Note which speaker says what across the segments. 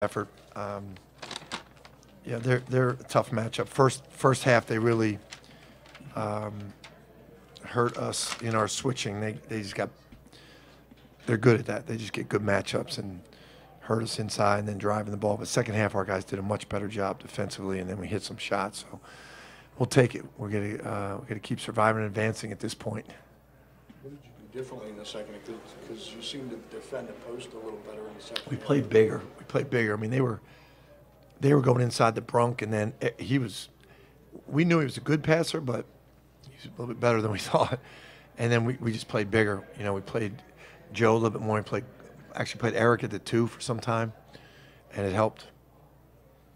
Speaker 1: effort. Yeah, they're a tough matchup. First half, they really hurt us in our switching. They just got they're good at that. They just get good matchups and hurt us inside and then driving the ball. But second half, our guys did a much better job defensively, and then we hit some shots. So we'll take it. We're gonna keep surviving and advancing at this point.
Speaker 2: What did you do differently in the second? Because you seemed to defend the post a little better in the second.
Speaker 1: We played bigger. I mean, they were going inside the brunk, and then we knew he was a good passer, but he's a little bit better than we thought. And then we just played bigger. You know, we played Joe a little bit more. We actually played Eric at the 2 for some time, and it helped.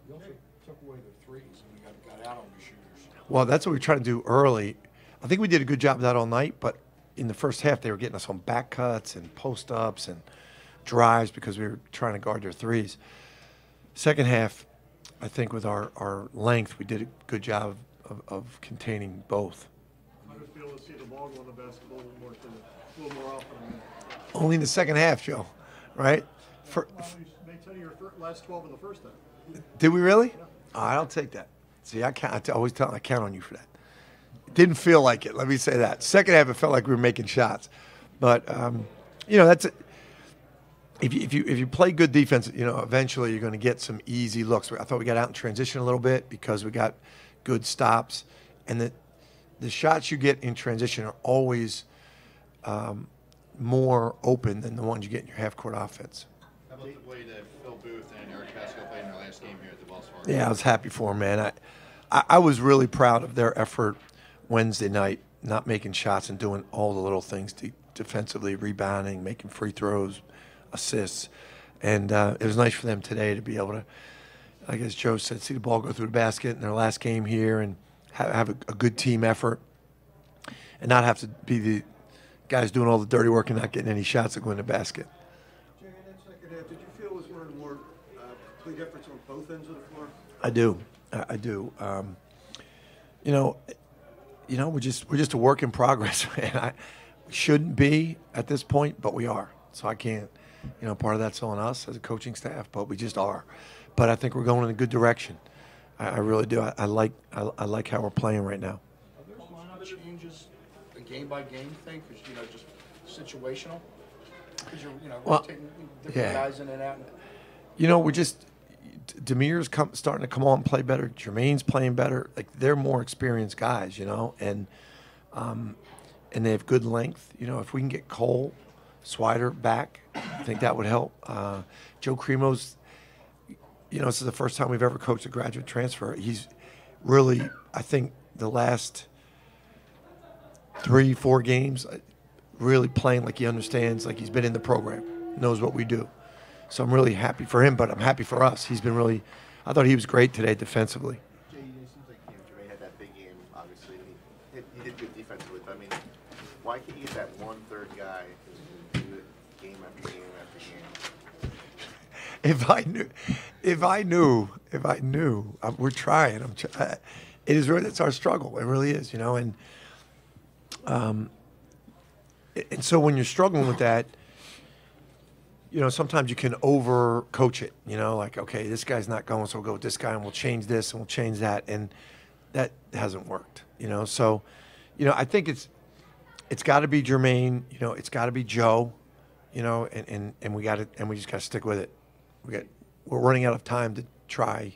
Speaker 2: You also took away the threes and you got out on the shooters.
Speaker 1: Well, that's what we were trying to do early. I think we did a good job of that all night, but in the first half, they were getting us on back cuts and post-ups and drives because we were trying to guard their threes. Second half, I think with our length, we did a good job of containing both.
Speaker 3: How does it feel to see the ball go in the basketball a little more often?
Speaker 1: Only in the second half, Joe, right?
Speaker 3: Well, you maintain your last 12 in the first half.
Speaker 1: Did we really?
Speaker 3: Yeah.
Speaker 1: Oh, I don't take that. See, I always tell them I count on you for that. It didn't feel like it. Let me say that. Second half, it felt like we were making shots, but that's it. If you play good defense, eventually you're going to get some easy looks. I thought we got out in transition a little bit because we got good stops, and the shots you get in transition are always more open than the ones you get in your half-court offense.
Speaker 4: How about the way that Phil Booth and Eric Pascal played in their last game here at the Wells Fargo?
Speaker 1: Yeah, I was happy for them, man. I was really proud of their effort Wednesday night, not making shots and doing all the little things defensively, rebounding, making free throws, assists. And it was nice for them today to be able to, like as Joe said, see the ball go through the basket in their last game here and have a good team effort and not have to be the guys doing all the dirty work and not getting any shots that go in the basket.
Speaker 5: Jay, in that second half, did you feel it was one of the more complete efforts on both ends of the floor?
Speaker 1: I do. We're just a work in progress, man. We shouldn't be at this point, but we are. So I can't, part of that's on us as a coaching staff, but we just are. But I think we're going in a good direction. I really do. I like how we're playing right now.
Speaker 2: Are there lineup changes a game-by-game thing? Because, just situational? Because you're taking different guys in and out.
Speaker 1: We're just Demir's starting to come on and play better. Jermaine's playing better. Like, they're more experienced guys, and they have good length. If we can get Cole Swider back, I think that would help. Joe Cremo's, this is the first time we've ever coached a graduate transfer. He's really, I think, the last 3-4 games, really playing like he understands, like he's been in the program, knows what we do. So I'm really happy for him, but I'm happy for us. He's been really – I thought he was great today defensively.
Speaker 4: Jay, it seems like Jermaine had that big game, obviously. He did good defensively, but, why can't you get that one-third guy who's going to do it game after game after game?
Speaker 1: If I knew, we're trying. It is really, it's our struggle. It really is, and so when you're struggling with that, sometimes you can over coach it, like, okay, this guy's not going, so we'll go with this guy and we'll change this and we'll change that. And that hasn't worked, So, I think it's got to be Jermaine, it's got to be Joe, and we just got to stick with it. We're running out of time to try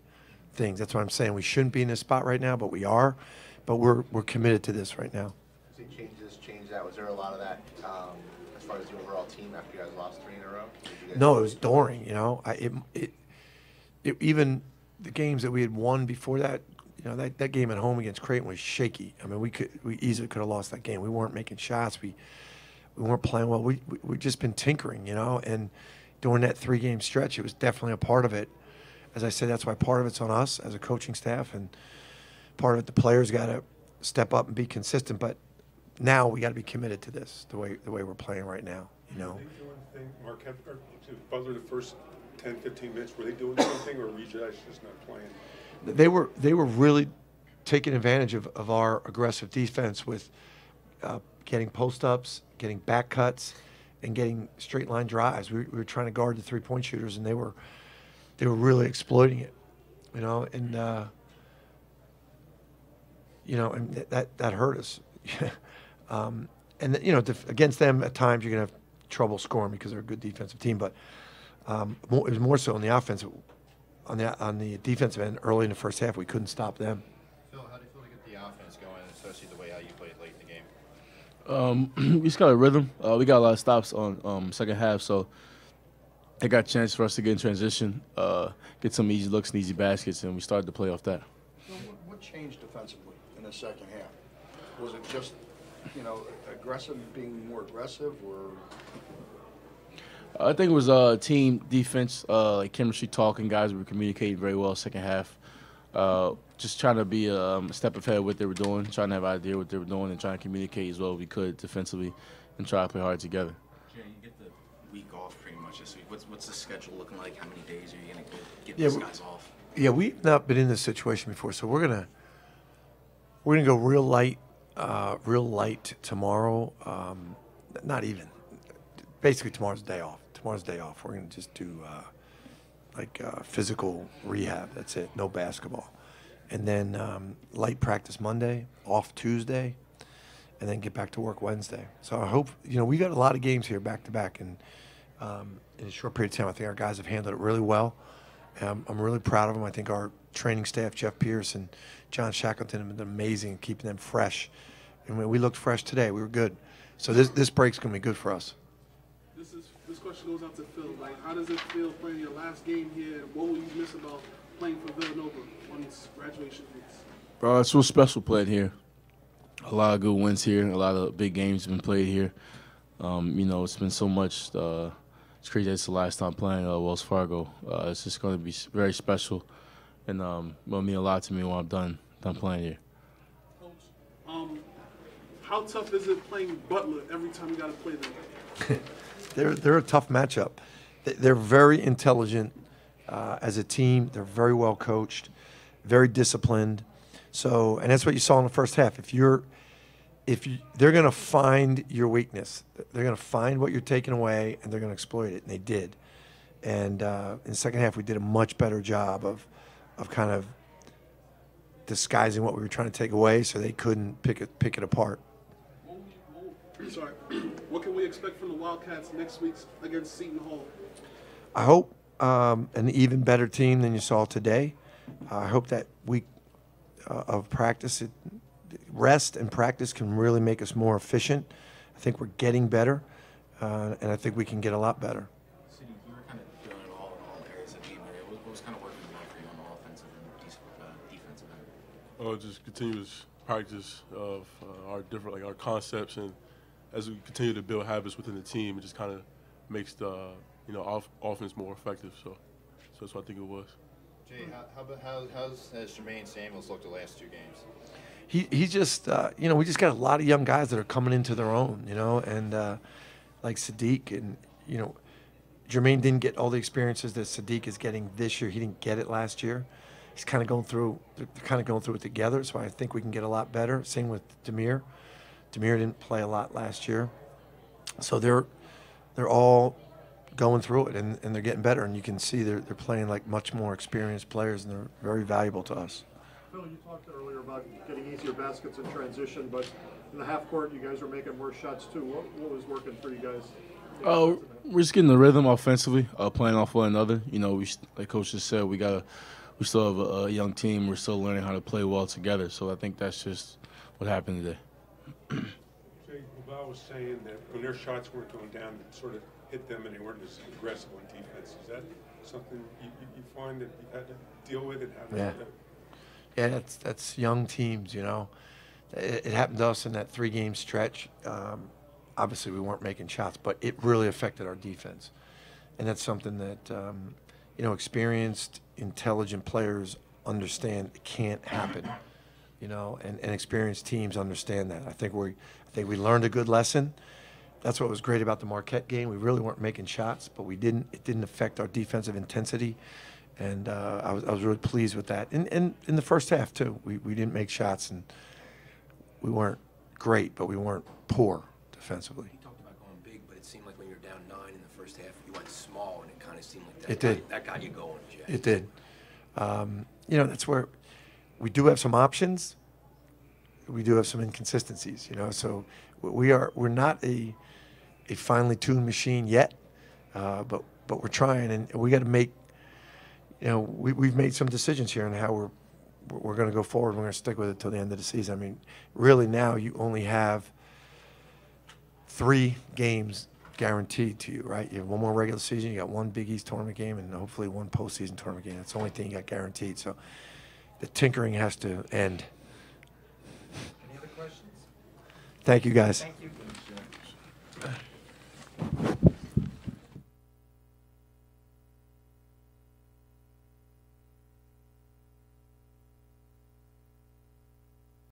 Speaker 1: things. That's what I'm saying. We shouldn't be in this spot right now, but we are. But we're committed to this right now.
Speaker 4: So you change this, change that. Was there a lot of that as far as the overall team after you guys lost 3 in a row?
Speaker 1: No, it was Doring. Even the games that we had won before that, that game at home against Creighton was shaky. I mean, we easily could have lost that game. We weren't making shots. We weren't playing well. We've just been tinkering, and during that 3-game stretch, it was definitely a part of it. As I said, that's why part of it's on us as a coaching staff, and part of it, the players got to step up and be consistent. But now we got to be committed to this, the way we're playing right now.
Speaker 3: Marquette, Butler, the first 10, 15 minutes, were they doing something, or were you guys just not playing?
Speaker 1: They were really taking advantage of our aggressive defense with getting post-ups, getting back cuts, and getting straight line drives. We were trying to guard the three-point shooters, and they were they were really exploiting it, and and that hurt us. And against them at times you're gonna have trouble scoring because they're a good defensive team, but it was more so on the offensive, on the defensive end early in the first half. We couldn't stop them.
Speaker 6: Phil, how do you feel to get the offense going, especially the way how you played late in the game?
Speaker 7: We just got a rhythm. We got a lot of stops on second half, so it got a chance for us to get in transition, get some easy looks and easy baskets, and we started to play off that.
Speaker 2: So what changed defensively in the second half? Was it just, being more aggressive, or?
Speaker 7: I think it was team defense, like chemistry talking, guys were communicating very well second half. Just trying to be a step ahead of what they were doing, trying to have an idea what they were doing, and trying to communicate as well as we could defensively and try to play hard together.
Speaker 6: Jerry, you get the week off pretty much this week. What's the schedule looking like? How many days are you going to get these guys off?
Speaker 1: Yeah, we've not been in this situation before, so we're gonna go real light tomorrow. Not even. Basically, tomorrow's day off. We're gonna just do physical rehab. That's it. No basketball, and then light practice Monday, off Tuesday, and then get back to work Wednesday. So I hope we got a lot of games here back to back, and in a short period of time, I think our guys have handled it really well. I'm really proud of them. I think our training staff, Jeff Pierce and John Shackleton, have been amazing at keeping them fresh. And when we looked fresh today, we were good. So this break's going to be good for us.
Speaker 8: This question goes out to Phil. Like, how does it feel playing your last game here? What will you miss about playing for Villanova once graduation hits?
Speaker 7: It's real special playing here. A lot of good wins here. A lot of big games have been played here. It's been so much. It's crazy. It's the last time playing Wells Fargo. It's just going to be very special, and will mean a lot to me when I'm done playing here.
Speaker 8: Coach, how tough is it playing Butler every time you got to play them?
Speaker 1: They're a tough matchup. They're very intelligent as a team. They're very well coached, very disciplined. So, and that's what you saw in the first half. They're going to find your weakness. They're going to find what you're taking away, and they're going to exploit it, and they did. And in the second half, we did a much better job of kind of disguising what we were trying to take away, so they couldn't pick it apart.
Speaker 8: Sorry. What can we expect from the Wildcats next week against Seton Hall?
Speaker 1: I hope an even better team than you saw today. I hope that week of practice, rest and practice can really make us more efficient. I think we're getting better, and I think we can get a lot better.
Speaker 6: So you were kind of doing it all in all areas of the game. What was kind of working well for you on the offensive and defensive end?
Speaker 9: Just continuous practice of our concepts, and as we continue to build habits within the team, it just kind of makes the offense more effective. So that's what I think it was.
Speaker 6: Jay, how has Jermaine Samuels looked the last two games?
Speaker 1: He's just we just got a lot of young guys that are coming into their own, and like Sadiq, and Jermaine didn't get all the experiences that Sadiq is getting this year. He didn't get it last year. He's kind of going through. They're kind of going through it together. So I think we can get a lot better. Same with Demir. Demir didn't play a lot last year, so they're all going through it, and they're getting better. And you can see they're playing like much more experienced players, and they're very valuable to us.
Speaker 5: Phil, you talked earlier about getting easier baskets in transition, but in the half court, you guys were making more shots too. What was working for you guys?
Speaker 7: We're just getting the rhythm offensively, playing off one another. Like Coach just said, we still have a young team. We're still learning how to play well together. So I think that's just what happened today.
Speaker 3: Jay, Val was saying that when their shots weren't going down, it sort of hit them and they weren't as aggressive on defense. Is that something you find that you had to deal with and have
Speaker 1: Yeah. Yeah, that's young teams, It happened to us in that 3-game stretch. Obviously, we weren't making shots, but it really affected our defense. And that's something that, experienced, intelligent players understand it can't happen, and experienced teams understand that. I think we learned a good lesson. That's what was great about the Marquette game. We really weren't making shots, but it didn't affect our defensive intensity. And I was really pleased with that. And in the first half, too, we didn't make shots, and we weren't great, but we weren't poor defensively.
Speaker 10: You talked about going big, but it seemed like when you were down 9 in the first half, you went small, and it kind of seemed like
Speaker 1: It did.
Speaker 10: that got you going, Jay.
Speaker 1: It did. You know, that's where we do have some options. We do have some inconsistencies, you know. So we're not a finely tuned machine yet, but we're trying, and we got to make. You know, we've made some decisions here on how we're going to go forward. We're going to stick with it till the end of the season. I mean, really now you only have 3 games guaranteed to you, right? You have one more regular season, you got one Big East tournament game, and hopefully one postseason tournament game. That's the only thing you got guaranteed. So the tinkering has to end.
Speaker 10: Any other questions?
Speaker 1: Thank you, guys.
Speaker 10: Thank you.